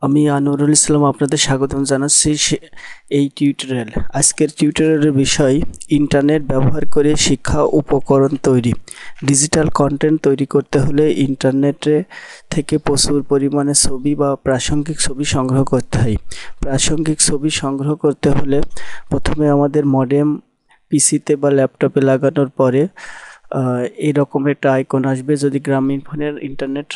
আমি আনোয়ারুল ইসলাম আপনাদের স্বাগতম জানাচ্ছি এই টিউটোরিয়াল। আজকের টিউটোরিয়ালের বিষয় ইন্টারনেট ব্যবহার করে শিক্ষা উপকরণ তৈরি। ডিজিটাল কন্টেন্ট তৈরি করতে হলে ইন্টারনেটে থেকে প্রচুর পরিমাণে ছবি বা প্রাসঙ্গিক ছবি সংগ্রহ করতে হয়। প্রাসঙ্গিক ছবি সংগ্রহ করতে হলে প্রথমে আমাদের মডেম পিসিতে বা ল্যাপটপে লাগানোর পরে এরকম একটা আইকন আসবে। যদি গ্রামীণ ফোনের ইন্টারনেট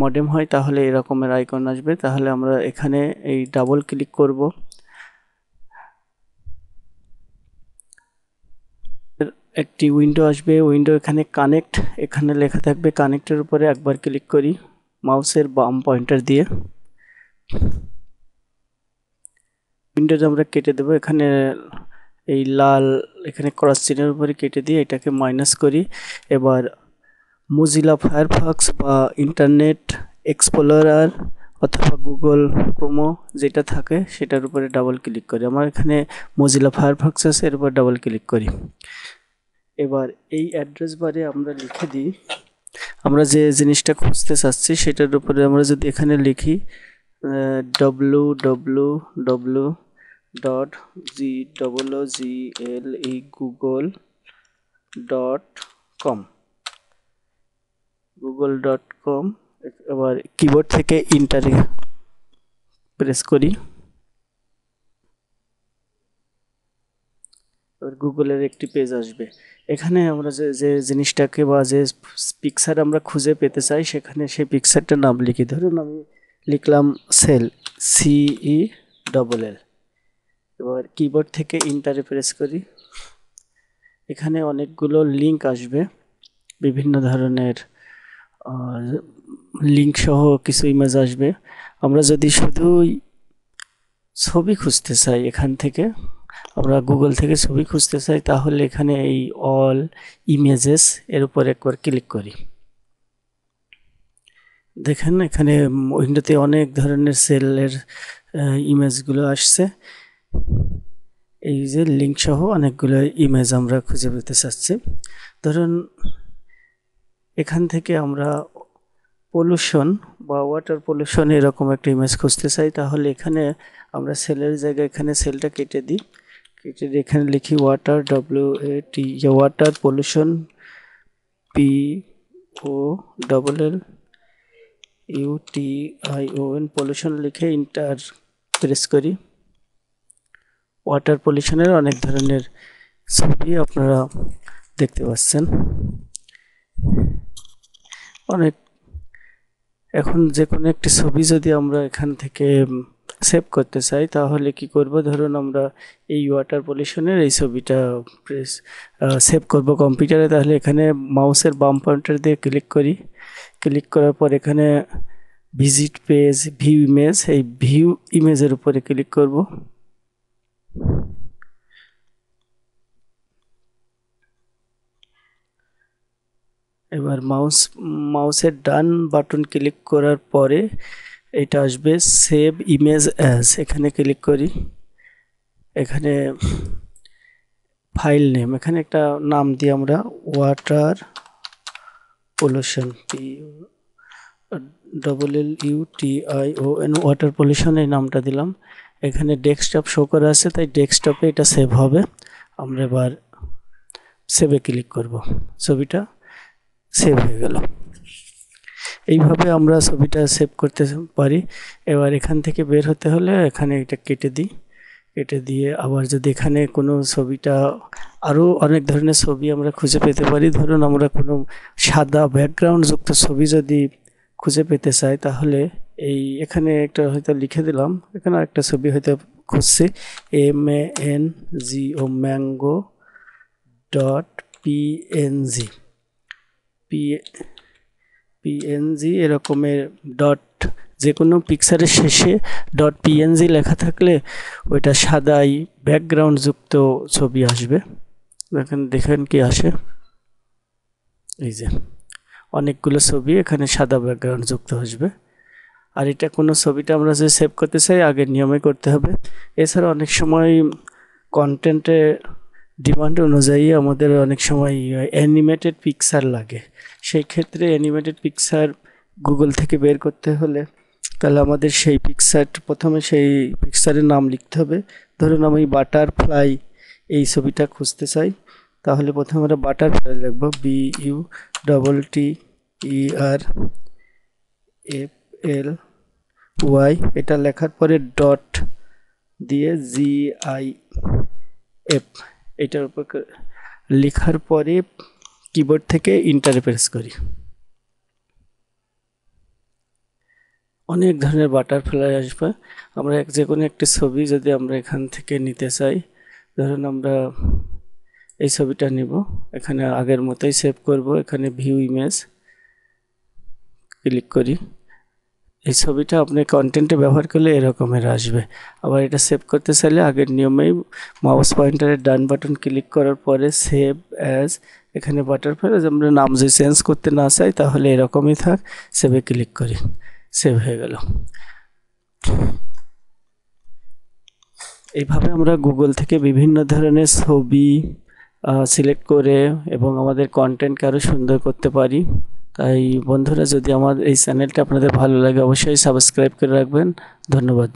মডেম হয় তাহলে এরকমের আইকন আসবে। তাহলে আমরা এখানে এই ডাবল ক্লিক করব। একটি উইন্ডো আসবে, উইন্ডো এখানে কানেক্ট, এখানে লেখা থাকবে। কানেক্টের উপরে একবার ক্লিক করি মাউসের বাম পয়েন্টার দিয়ে। উইন্ডোজ আমরা কেটে দেবো। এখানে এই লাল এখানে ক্রস চিহ্নের উপরে কেটে দিয়ে এটাকে মাইনাস করি। এবার মোজিলা ফায়ারফক্স বা ইন্টারনেট এক্সপ্লোরার অথবা গুগল ক্রোমো যেটা থাকে সেটার উপরে ডাবল ক্লিক করি। আমার এখানে মোজিলা ফায়ারফক্স আছে, এর উপর ডাবল ক্লিক করি। এবার এই অ্যাড্রেস বারে আমরা লিখে দিই আমরা যে জিনিসটা খুঁজতে চাচ্ছি সেটার উপরে আমরা যদি এখানে লিখি www.google.com google.com। এবার কিবোর্ড থেকে ইন্টারে প্রেস করি। এবার গুগলের একটি পেজ আসবে। এখানে আমরা যে জিনিসটাকে বা যে পিকচার আমরা খুঁজে পেতে চাই সেখানে সেই পিকচারটার নাম লিখি। ধরুন আমি লিখলাম সেল, CELL। এবার কিবোর্ড থেকে ইন্টারে প্রেস করি। এখানে অনেকগুলো লিঙ্ক আসবে, বিভিন্ন ধরনের লিঙ্ক সহ কিছু ইমেজ আসবে। আমরা যদি শুধুই ছবি খুঁজতে চাই, এখান থেকে আমরা গুগল থেকে ছবি খুঁজতে চাই, তাহলে এখানে এই অল ইমেজেস এর উপর একবার ক্লিক করি। দেখেন এখানে উইন্ডোতে অনেক ধরনের সেলের ইমেজগুলো আসছে। এই যে লিঙ্ক সহ অনেকগুলো ইমেজ আমরা খুঁজে পেতে চাচ্ছি। ধরুন এখান থেকে আমরা পলিউশন বা ওয়াটার পলিউশন এরকম একটা ইমেজ খুঁজতে চাই, তাহলে এখানে আমরা সেলের জায়গায় এখানে সেলটা কেটে দিই। কেটে দিয়ে এখানে লিখি water, WAT, water pollution, POLLUTION pollution লিখে ইন্টার প্রেস করি। ওয়াটার পলিউশনের অনেক ধরনের ছবি আপনারা দেখতে পাচ্ছেন। অনেক এখন যে কোনো একটি ছবি যদি আমরা এখান থেকে সেভ করতে চাই তাহলে কি করব, ধরুন আমরা এই ওয়াটার পলিউশনের এই ছবিটা সেভ করব কম্পিউটারে। তাহলে এখানে মাউসের বাম পয়েন্টার দিয়ে ক্লিক করি। ক্লিক করার পর এখানে ভিজিট পেজ, ভিউ ইমেজ, এই ভিউ ইমেজের উপরে ক্লিক করব। এবার মাউসের ডান বাটন ক্লিক করার পরে এটা আসবে সেভ ইমেজ অ্যাজ, এখানে ক্লিক করি। এখানে ফাইল নেম, এখানে একটা নাম দিই আমরা water pollution, POLLUTION water pollution এই নামটা দিলাম। এখানে ডেস্কটপ শো করা আছে তাই ডেস্কটপে এটা সেভ হবে। আমরা এবার সেভে ক্লিক করব, ছবিটা সেভ হয়ে গেল। এইভাবে আমরা ছবিটা সেভ করতে পারি। এবার এখান থেকে বের হতে হলে এখানে এটা কেটে দিই। কেটে দিয়ে আবার যদি এখানে কোনো ছবিটা, আরও অনেক ধরনের ছবি আমরা খুঁজে পেতে পারি। ধরুন আমরা কোনো সাদা ব্যাকগ্রাউন্ড যুক্ত ছবি যদি খুঁজে পেতে চাই তাহলে এই এখানে একটা হয়তো লিখে দিলাম, এখানে একটা ছবি হয়তো খুঁজছি MANGO ম্যাঙ্গো .png এরকমের ডট, যে কোনো পিকচারের শেষে .png লেখা থাকলে ওইটা সাদাই ব্যাকগ্রাউন্ড যুক্ত ছবি আসবে। দেখেন কি আসে, এই যে অনেকগুলো ছবি এখানে সাদা ব্যাকগ্রাউন্ড যুক্ত আসবে। আর এটা কোনো ছবিটা আমরা যে সেভ করতে চাই আগের নিয়মে করতে হবে। এছাড়া অনেক সময় কন্টেন্টে ডিমান্ড অনুযায়ী আমাদের অনেক সময় অ্যানিমেটেড পিকচার লাগে। সেই ক্ষেত্রে অ্যানিমেটেড পিকচার গুগল থেকে বের করতে হলে তাহলে আমাদের সেই প্রথমে সেই পিকচারের নাম লিখতে হবে। ধরুন আমি বাটারফ্লাই এই ছবিটা খুঁজতে চাই, তাহলে প্রথমে আমরা বাটারফ্লাই লিখব, BUTTERFLY। এটা লেখার পরে ডট দিয়ে GIF এটার উপর লেখার পরে কিবোর্ড থেকে এন্টার প্রেস করি। অনেক ধরনের বাটারফ্লাই আসবে। আমরা যে কোনো একটি ছবি যদি আমরা এখান থেকে নিতে চাই, ধরুন আমরা এই ছবিটা নিব, এখানে আগের মতোই সেভ করব, এখানে ভিউ ইমেজ ক্লিক করি। এই ছবিটা আপনি কন্টেন্টে ব্যবহার করলে এরকমের আসবে। আবার এটা সেভ করতে চাইলে আগের নিয়মেই মাউস পয়েন্টারের ডান বাটন ক্লিক করার পরে সেভ অ্যাজ, এখানে বাটারফ্লাই আমরা নাম যদি চেঞ্জ করতে না চাই তাহলে এরকমই থাক, সেভে ক্লিক করি, সেভ হয়ে গেল। এইভাবে আমরা গুগল থেকে বিভিন্ন ধরনের ছবি সিলেক্ট করে এবং আমাদের কন্টেন্টকে আরও সুন্দর করতে পারি। তাই বন্ধুরা, যদি আমার এই চ্যানেলটা আপনাদের ভালো লাগে অবশ্যই সাবস্ক্রাইব করে রাখবেন। ধন্যবাদ।